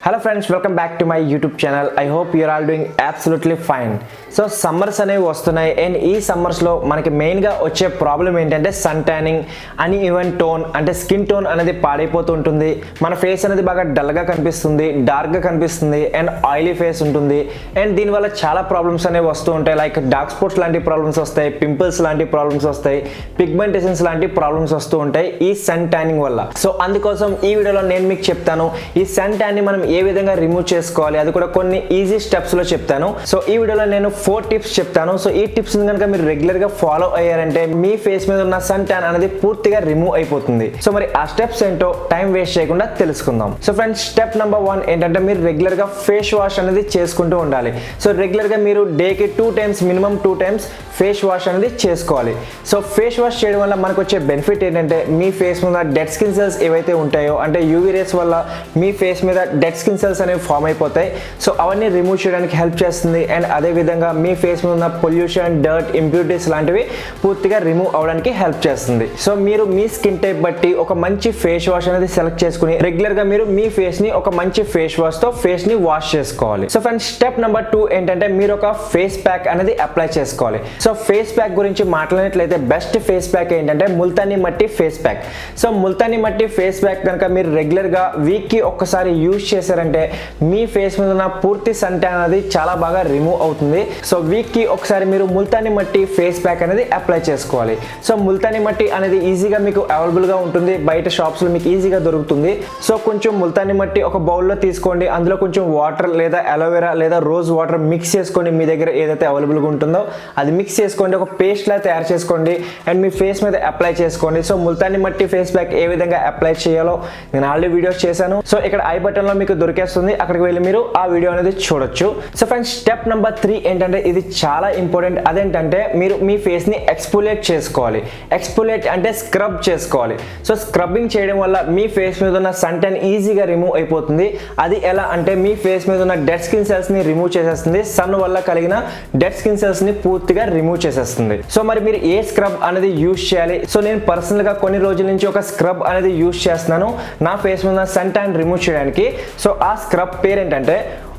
Hello friends, welcome back to my YouTube channel. I hope you are all doing absolutely fine. So summers అనేవి వస్తున్నాయి and ఈ summers లో మనకి main గా వచ్చే ప్రాబ్లం ఏంటంటే సన్ టానింగ్ అని ఈవెన్ టోన్ అంటే స్కిన్ టోన్ అనేది పాడైపోతూ ఉంటుంది. మన ఫేస్ అనేది బాగా డల్ గా కనిపిస్తుంది, డార్క్ గా కనిపిస్తుంది అండ్ ఆయిలీ ఫేస్ ఉంటుంది. అండ్ దీని వల్ల చాలా ప్రాబ్లమ్స్ అనేవి వస్తూ ఉంటాయి. లైక్ డార్క్ స్పాట్స్ లాంటి ప్రాబ్లమ్స్ వస్తాయి, పింపుల్స్ లాంటి ప్రాబ్లమ్స్ వస్తాయి, పిగ్మెంటేషన్స్ లాంటి ప్రాబ్లమ్స్ వస్తూ ఉంటాయి ఈ సన్ టానింగ్ వల్ల. సో అందుకోసం ఈ వీడియోలో నేను మీకు చెప్తాను ఈ సన్ టాన్ ని మనం ఏ విధంగా రిమూవ్ చేసుకోవాలి, అది కూడా కొన్ని ఈజీ స్టెప్స్ లో చెప్తాను. సో ఈ వీడియోలో నేను 4 టిప్స్ చెప్తాను. సో ఈ టిప్స్ కనుక మీరు రెగ్యులర్ గా ఫాలో అయ్యారంటే మీ ఫేస్ మీద ఉన్న సన్ టాన్ అనేది పూర్తిగా రిమూవ్ అయిపోతుంది. సో మరి ఆ స్టెప్స్ ఏంటో టైం వేస్ట్ చేయకుండా తెలుసుకుందాం. సో ఫ్రెండ్స్, స్టెప్ నెంబర్ 1 ఏంటంటే మీరు రెగ్యులర్ గా ఫేస్ వాష్ అనేది చేసుకుంటూ ఉండాలి. సో రెగ్యులర్ గా మీరు డేకి 2 times minimum 2 times face wash అనేది చేసుకోవాలి. సో ఫేస్ వాష్ చేయడం వల్ల మనకు వచ్చే బెనిఫిట్ ఏంటంటే మీ ఫేస్ మీద డెడ్ స్కిన్ సెల్స్ ఏవైతే ఉంటాయో అంటే యూవీ రేస్ వల్ల మీ ఫేస్ మీద డెడ్ స్కిన్ సెల్స్ అనేవి ఫామ్ అయిపోతాయి. సో అవన్నీ రిమూవ్ చేయడానికి హెల్ప్ చేస్తుంది. అండ్ అదే విధంగా మీ ఫేస్ మీద ఉన్న పొల్యూషన్, డర్ట్, ఇంప్యూరిటీస్ లాంటివి పూర్తిగా రిమూవ్ అవడానికి హెల్ప్ చేస్తుంది. సో మీరు మీ స్కిన్ టైప్ బట్టి ఒక మంచి ఫేస్ వాష్ అనేది సెలెక్ట్ చేసుకుని రెగ్యులర్ గా మీరు మీ ఫేస్ ని ఒక మంచి ఫేస్ వాష్ తో ఫేస్ ని వాష్ చేసుకోవాలి. సో ఫ్రెండ్స్, స్టెప్ నెంబర్ 2 ఏంటంటే మీరు ఒక ఫేస్ ప్యాక్ అనేది అప్లై చేసుకోవాలి. సో ఫేస్ ప్యాక్ గురించి మాట్లాడినట్లయితే బెస్ట్ ఫేస్ ప్యాక్ ఏంటంటే ముల్తానీ మట్టి ఫేస్ ప్యాక్. సో ముల్తానీ మట్టి ఫేస్ ప్యాక్ కనుక మీరు రెగ్యులర్ గా వీక్ కి ఒక్కసారి యూజ్ చేశారంటే మీ ఫేస్ మీద ఉన్న పూర్తి సన్ టాన్ అనేది చాలా బాగా రిమూవ్ అవుతుంది. సో వీక్ కి ఒకసారి మీరు ముల్తానీ మట్టి ఫేస్ ప్యాక్ అనేది అప్లై చేసుకోవాలి. సో ముల్తానీ మట్టి అనేది ఈజీగా మీకు అవైలబుల్ గా ఉంటుంది, బయట షాప్స్ లో మీకు ఈజీగా దొరుకుతుంది. సో కొంచెం ముల్తానీ మట్టి ఒక బౌల్లో తీసుకోండి, అందులో కొంచెం వాటర్ లేదా అలోవెరా లేదా రోజ్ వాటర్ మిక్స్ చేసుకొని మీ దగ్గర ఏదైతే అవైలబుల్ గా ఉంటుందో అది మిక్స్ చేసుకోండి, ఒక పేస్ట్ లా తయారు చేసుకోండి అండ్ మీ ఫేస్ మీద అప్లై చేసుకోండి. సో ముల్తానీ మట్టి ఫేస్ ప్యాక్ ఏ విధంగా అప్లై చేయాలో నేను ఆల్రెడీ వీడియోస్ చేశాను. సో ఇక్కడ ఐ బటన్ లో మీకు దొరికేస్తుంది, అక్కడికి వెళ్ళి మీరు ఆ వీడియో అనేది చూడొచ్చు. సో ఫ్రెండ్స్, స్టెప్ నెంబర్ 3 ఏంటంటే ఇది చాలా ఇంపార్టెంట్. అదేంటంటే మీరు మీ ఫేస్ ని ఎక్స్ఫోలియేట్ చేసుకోవాలి. ఎక్స్ఫోలియేట్ అంటే స్క్రబ్ చేసుకోవాలి. సో స్క్రబ్బింగ్ చేయడం వల్ల మీ ఫేస్ మీద ఉన్న సన్ టాన్ ఈజీగా రిమూవ్ అయిపోతుంది. అది ఎలా అంటే మీ ఫేస్ మీద ఉన్న డెడ్ స్కిన్ సెల్స్ ని రిమూవ్ చేసేస్తుంది, సన్ వల్ల కలిగిన డెడ్ స్కిన్ సెల్స్ ని పూర్తిగా రిమూవ్ చేసేస్తుంది. సో మరి మీరు ఏ స్క్రబ్ అనేది యూజ్ చేయాలి? సో నేను పర్సనల్ గా కొన్ని రోజుల నుంచి ఒక స్క్రబ్ అనేది యూజ్ చేస్తున్నాను నా ఫేస్ మీద సన్ టాన్ రిమూవ్ చేయడానికి. సో ఆ స్క్రబ్ పేరు ఏంటంటే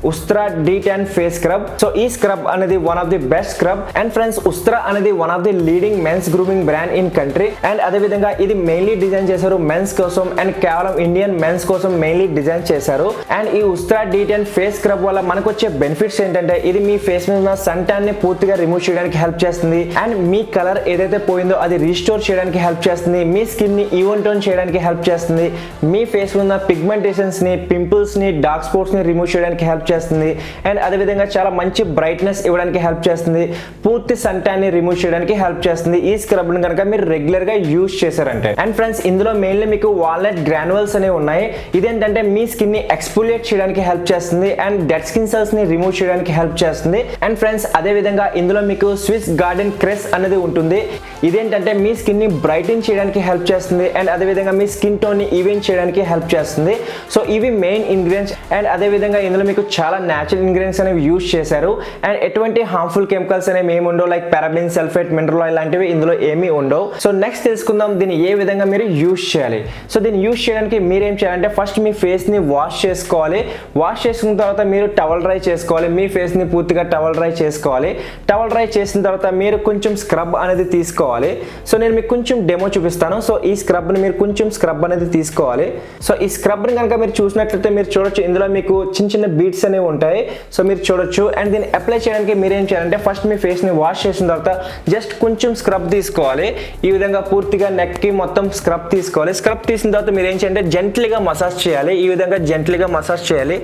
Ustraa de tan face scrub. So ఈ స్క్రబ్ అనేది one of the best scrub. And friends, Ustraa అనేది one of the leading men's grooming brand in country. And అదే విధంగా ఇది మెయిన్లీ డిజైన్ చేశారు మెన్స్ కోసం అండ్ కేవలం ఇండియన్ మెన్స్ కోసం మెయిన్లీ డిజైన్ చేశారు. అండ్ ఈ Ustraa de tan face scrub వల్ల మనకు వచ్చే బెనిఫిట్స్ ఏంటంటే ఇది మీ ఫేస్ మీద ఉన్న సన్ టాన్ ని పూర్తిగా రిమూవ్ చేయడానికి హెల్ప్ చేస్తుంది. అండ్ మీ కలర్ ఏదైతే పోయిందో అది రీస్టోర్ చేయడానికి హెల్ప్ చేస్తుంది. మీ స్కిన్ ని ఈవెన్ టోన్ చేయడానికి హెల్ప్ చేస్తుంది. మీ ఫేస్ మీద ఉన్న పిగ్మెంటేషన్స్ ని, పింపుల్స్ ని, డార్క్ స్పాట్స్ ని రిమూవ్ చేయడానికి హెల్ప్ చేస్తుంది. అండ్ అదే విధంగా చాలా మంచి బ్రైట్నెస్ ఇవ్వడానికి హెల్ప్ చేస్తుంది. పూర్తి సన్ టాన్ ని రిమూవ్ చేయడానికి హెల్ప్ చేస్తుంది ఈ స్క్రబ్ ని కనుక మీరు రెగ్యులర్ గా యూజ్ చేశారంటే. అండ్ ఫ్రెండ్స్, ఇందులో మెయిన్లీ మీకు వాల్నట్ గ్రాన్యుల్స్ అనేవి ఉన్నాయి. ఇదేంటంటే మీ స్కిన్ ని ఎక్స్ఫోలియేట్ చేయడానికి హెల్ప్ చేస్తుంది అండ్ డెడ్ స్కిన్ సెల్స్ ని రిమూవ్ చేయడానికి హెల్ప్ చేస్తుంది. అండ్ ఫ్రెండ్స్, అదే విధంగా ఇందులో మీకు స్విస్ గార్డెన్ క్రెస్ అనేది ఉంటుంది. ఇదేంటంటే మీ స్కిన్ ని బ్రైటన్ చేయడానికి హెల్ప్ చేస్తుంది అండ్ అదే విధంగా మీ స్కిన్ టోన్ ని ఈవెన్ చేయడానికి హెల్ప్ చేస్తుంది. సో ఇవి మెయిన్ ఇంగ్రీడియంట్స్. అండ్ అదే విధంగా ఇందులో మీకు చాలా న్యాచురల్ ఇంగ్రీడియంట్స్ అనేవి యూజ్ చేశారు. అండ్ ఎటువంటి హార్మ్ఫుల్ కెమికల్స్ అనేవి ఏమి ఉండవు, like paraben, sulphate, mineral oil లాంటివి ఇందులో ఏమీ ఉండవు. సో నెక్స్ట్ తెలుసుకుందాం దీన్ని ఏ విధంగా మీరు యూజ్ చేయాలి. సో దీన్ని యూజ్ చేయడానికి మీరేం చేయాలంటే ఫస్ట్ మీ ఫేస్ ని వాష్ చేసుకోవాలి. వాష్ చేసుకున్న తర్వాత మీరు టవల్ డ్రై చేసుకోవాలి. మీ ఫేస్ ని పూర్తిగా టవల్ డ్రై చేసుకోవాలి. టవల్ డ్రై చేసిన తర్వాత మీరు కొంచెం స్క్రబ్ అనేది తీసుకోవాలి. సో నేను మీకు కొంచెం డెమో చూపిస్తాను. సో ఈ స్క్రబ్ ని మీరు కొంచెం స్క్రబ్ అనేది తీసుకోవాలి. సో ఈ స్క్రబ్ ని కనుక మీరు చూసినట్లయితే మీరు చూడొచ్చు ఇందులో మీకు చిన్న చిన్న బీట్స్ అనేవి ఉంటాయి. సో మీరు చూడొచ్చు. అండ్ దీన్ని అప్లై చేయడానికి మీరేం చేయాలంటే ఫస్ట్ మీ ఫేస్ ని వాష్ చేసిన తర్వాత జస్ట్ కొంచెం స్క్రబ్ తీసుకోవాలి. ఈ విధంగా పూర్తిగా నెక్ కి మొత్తం స్క్రబ్ తీసుకోవాలి. స్క్రబ్ తీసిన తర్వాత మీరు ఏం చేయాలంటే జెంట్లీగా మసాజ్ చేయాలి. ఈ విధంగా జెంట్లీగా మసాజ్ చేయాలి.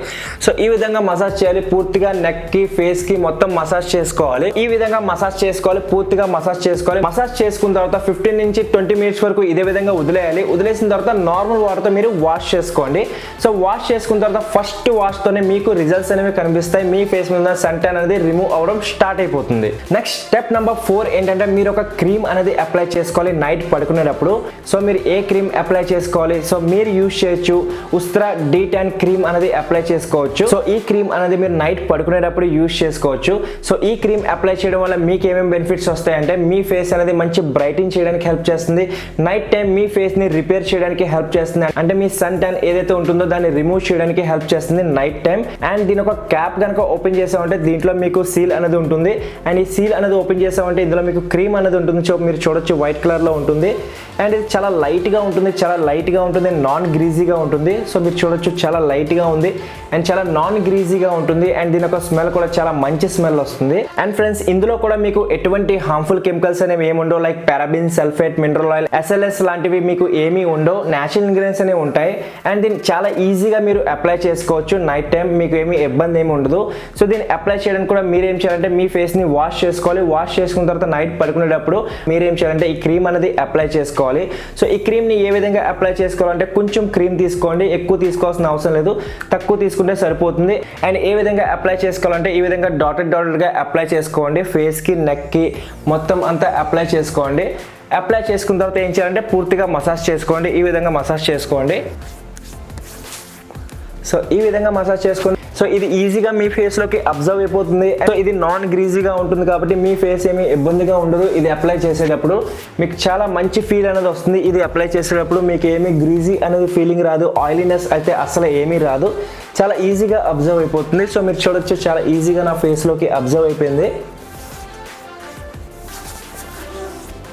సో ఈ విధంగా మసాజ్ చేయాలి. పూర్తిగా నెక్ కి, ఫేస్ కి మొత్తం మసాజ్ చేసుకోవాలి. ఈ విధంగా మసాజ్ చేసుకోవాలి. పూర్తిగా మసాజ్ చేసుకోవాలి. మసాజ్ చేసుకున్న తర్వాత 15 నుంచి 20 మినిట్స్ వరకు ఇదే విధంగా వదిలేయాలి. వదిలేసిన తర్వాత నార్మల్ వాటర్ తో మీరు వాష్ చేసుకోండి. సో వాష్ చేసుకున్న తర్వాత ఫస్ట్ వాష్ తోనే మీకు రిజల్ట్స్ అనేవి కనిపిస్తాయి. మీ ఫేస్ మీద సన్ టాన్ అనేది రిమూవ్ అవడం స్టార్ట్ అయిపోతుంది. నెక్స్ట్ స్టెప్ నెంబర్ 4 ఏంటంటే మీరు ఒక క్రీమ్ అనేది అప్లై చేసుకోవాలి నైట్ పడుకునేటప్పుడు. సో మీరు ఏ క్రీమ్ అప్లై చేసుకోవాలి? సో మీరు యూజ్ చేయొచ్చు ఉస్త్రా డి టాన్ క్రీమ్ అనేది అప్లై చేసుకోవచ్చు. సో ఈ క్రీమ్ అనేది మీరు నైట్ పడుకునేటప్పుడు యూజ్ చేసుకోవచ్చు. సో ఈ క్రీమ్ అప్లై చేయడం వల్ల మీకు ఏమేమి బెనిఫిట్స్ వస్తాయంటే మీ ఫేస్ అనేది మంచి బ్రైటింగ్ చేయడానికి హెల్ప్ చేస్తుంది. నైట్ టైం మీ ఫేస్ ని రిపేర్ చేయడానికి హెల్ప్ చేస్తుంది. అంటే మీ సన్ ట్యాన్ ఏదైతే ఉంటుందో దాన్ని రిమూవ్ చేయడానికి హెల్ప్ చేస్తుంది నైట్ టైం. అండ్ దీని ఒక క్యాప్ కనుక ఓపెన్ చేసామంటే దీంట్లో మీకు సీల్ అనేది ఉంటుంది. అండ్ ఈ సీల్ అనేది ఓపెన్ చేసామంటే ఇందులో మీకు క్రీమ్ అనేది ఉంటుంది. సో మీరు చూడొచ్చు వైట్ కలర్ లో ఉంటుంది. అండ్ ఇది చాలా లైట్ గా ఉంటుంది, నాన్ గ్రీజీగా ఉంటుంది. సో మీరు చూడొచ్చు చాలా లైట్ గా ఉంది అండ్ చాలా నాన్ గ్రీజీగా ఉంటుంది. అండ్ దీని ఒక స్మెల్ కూడా చాలా మంచి స్మెల్ వస్తుంది. అండ్ ఫ్రెండ్స్ ఇందులో కూడా మీకు ఎటువంటి హార్మ్ఫుల్ కెమికల్స్ అనేవి ఏమి ఉండవు. Like paraben, sulphate, mineral oil, SLS లాంటివి మీకు ఏమీ ఉండవు. నేచురల్ ఇంగ్రీడియంట్స్ అనేవి ఉంటాయి. అండ్ దీన్ని చాలా ఈజీగా మీరు అప్లై చేసుకోవచ్చు నైట్ టైం. మీకు ఏమీ ఇబ్బంది ఏమి ఉండదు. సో దీన్ని అప్లై చేయడానికి కూడా మీరు ఏం చేయాలంటే మీ ఫేస్ ని వాష్ చేసుకోవాలి. వాష్ చేసుకున్న తర్వాత నైట్ పడుకునేటప్పుడు మీరు ఏం చేయాలంటే ఈ క్రీమ్ అనేది అప్లై చేసుకోవాలి. సో ఈ క్రీమ్ ని ఏ విధంగా అప్లై చేసుకోవాలంటే కొంచెం క్రీమ్ తీసుకోండి, ఎక్కువ తీసుకోవాల్సిన అవసరం లేదు, తక్కువ తీసుకుంటే సరిపోతుంది. అండ్ ఏ విధంగా అప్లై చేసుకోవాలంటే ఈ విధంగా డాటెడ్ గా అప్లై చేసుకోండి. ఫేస్ కి, నెక్ కి మొత్తం అంతా అప్లై చేసుకోండి. అప్లై చేసుకున్న తర్వాత ఏం చేయాలంటే పూర్తిగా మసాజ్ చేసుకోండి. ఈ విధంగా మసాజ్ చేసుకోండి. సో ఈ విధంగా మసాజ్ చేసుకోండి. సో ఇది ఈజీగా మీ ఫేస్ లోకి అబ్జర్వ్ అయిపోతుంది. సో ఇది నాన్ గ్రీజీగా ఉంటుంది కాబట్టి మీ ఫేస్ ఏమి ఇబ్బందిగా ఉండదు. ఇది అప్లై చేసేటప్పుడు మీకు చాలా మంచి ఫీల్ అనేది వస్తుంది. ఇది అప్లై చేసేటప్పుడు మీకు ఏమి గ్రీజీ అనేది ఫీలింగ్ రాదు, ఆయిలీనెస్ అయితే అసలు ఏమీ రాదు. చాలా ఈజీగా అబ్జర్వ్ అయిపోతుంది. సో మీరు చూడొచ్చు చాలా ఈజీగా నా ఫేస్ లోకి అబ్జర్వ్ అయిపోయింది.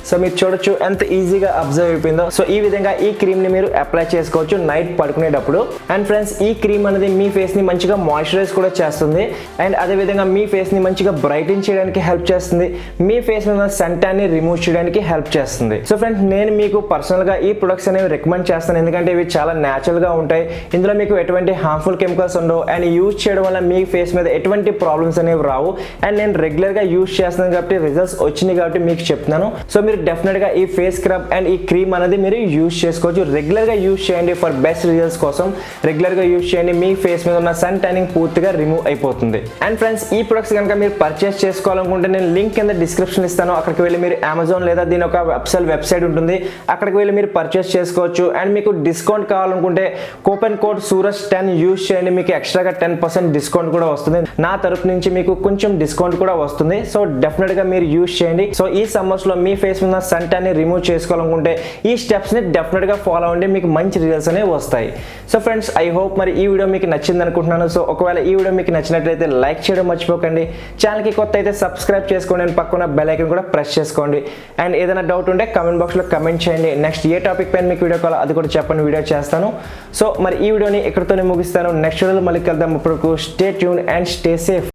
సో మీరు చూడొచ్చు ఎంత ఈజీగా అబ్జర్వ్ అయిపోయిందో. సో ఈ విధంగా ఈ క్రీమ్ ని మీరు అప్లై చేసుకోవచ్చు నైట్ పడుకునేటప్పుడు. అండ్ ఫ్రెండ్స్ ఈ క్రీమ్ అనేది మీ ఫేస్ ని మంచిగా మాయిశ్చరైజ్ కూడా చేస్తుంది. అండ్ అదే విధంగా మీ ఫేస్ ని మంచిగా బ్రైటన్ చేయడానికి హెల్ప్ చేస్తుంది. మీ ఫేస్ మీద సన్ ట్యాన్ ని రిమూవ్ చేయడానికి హెల్ప్ చేస్తుంది. సో ఫ్రెండ్స్ నేను మీకు పర్సనల్ గా ఈ ప్రొడక్ట్స్ అనేవి రికమెండ్ చేస్తాను. ఎందుకంటే ఇవి చాలా న్యాచురల్ గా ఉంటాయి. ఇందులో మీకు ఎటువంటి హార్మ్ఫుల్ కెమికల్స్ ఉండవు. అండ్ యూజ్ చేయడం వల్ల మీ ఫేస్ మీద ఎటువంటి ప్రాబ్లమ్స్ అనేవి రావు. అండ్ నేను రెగ్యులర్ గా యూజ్ చేస్తున్నాను కాబట్టి రిజల్ట్స్ వచ్చినాయి కాబట్టి మీకు చెప్తున్నాను. సో మీరు డెఫినెట్ గా ఈ ఫేస్ స్క్రబ్ అండ్ ఈ క్రీమ్ అనేది మీరు యూజ్ చేసుకోవచ్చు. రెగ్యులర్ గా యూజ్ చేయండి ఫర్ బెస్ట్ రిజల్ట్స్ కోసం. రెగ్యులర్ గా యూజ్ చేయండి, మీ ఫేస్ మీద ఉన్న సన్ ట్యానింగ్ పూర్తిగా రిమూవ్ అయిపోతుంది. అండ్ ఫ్రెండ్స్ ఈ ప్రొడక్ట్స్ కనుక మీరు పర్చేస్ చేసుకోవాలనుకుంటే నేను లింక్ కింద డిస్క్రిప్షన్ ఇస్తాను. అక్కడికి వెళ్ళి మీరు అమెజాన్ లేదా దీని ఒక వెబ్సైట్ ఉంటుంది, అక్కడికి వెళ్ళి మీరు పర్చేస్ చేసుకోవచ్చు. అండ్ మీకు డిస్కౌంట్ కావాలనుకుంటే కూపన్ కోడ్ SURAJ10 యూజ్ చేయండి. మీకు ఎక్స్ట్రాగా 10% డిస్కౌంట్ కూడా వస్తుంది. నా తరపు నుంచి మీకు కొంచెం డిస్కౌంట్ కూడా వస్తుంది. సో డెఫినెట్ గా మీరు యూజ్ చేయండి. సో ఈ సమ్మర్స్ లో మీ ఫేస్ మీద సన్ ట్యాన్ ని రిమూవ్ చేసుకోవాలనుకుంటే ఈ స్టెప్స్ ని డెఫినెట్ గా ఫాలో అవ్వండి, మీకు మంచి రిజల్ట్స్ అనేవి వస్తాయి. సో ఫ్రెండ్స్ ఐ హోప్ మరి ఈ వీడియో మీకు నచ్చింది అనుకుంటున్నాను. సో ఒకవేళ ఈ వీడియో మీకు నచ్చినట్లయితే లైక్ చేయడం మర్చిపోకండి. ఛానల్ కి కొత్త అయితే సబ్స్క్రైబ్ చేసుకోండి అండ్ పక్కన బెల్ ఐకాన్ కూడా ప్రెస్ చేసుకోండి. అండ్ ఏదైనా డౌట్ ఉంటే కమెంట్ బాక్స్ లో కమెంట్ చేయండి. నెక్స్ట్ ఏ టాపిక్ పైన మీకు వీడియో కావాలో అది కూడా చెప్పండి, వీడియో చేస్తాను. సో మరి ఈ వీడియోని ఇక్కడితోనే ముగిస్తాను. నెక్స్ట్ వీడియోలో మళ్ళీ కలుద్దాం. అప్పటివరకు stay tune and stay safe.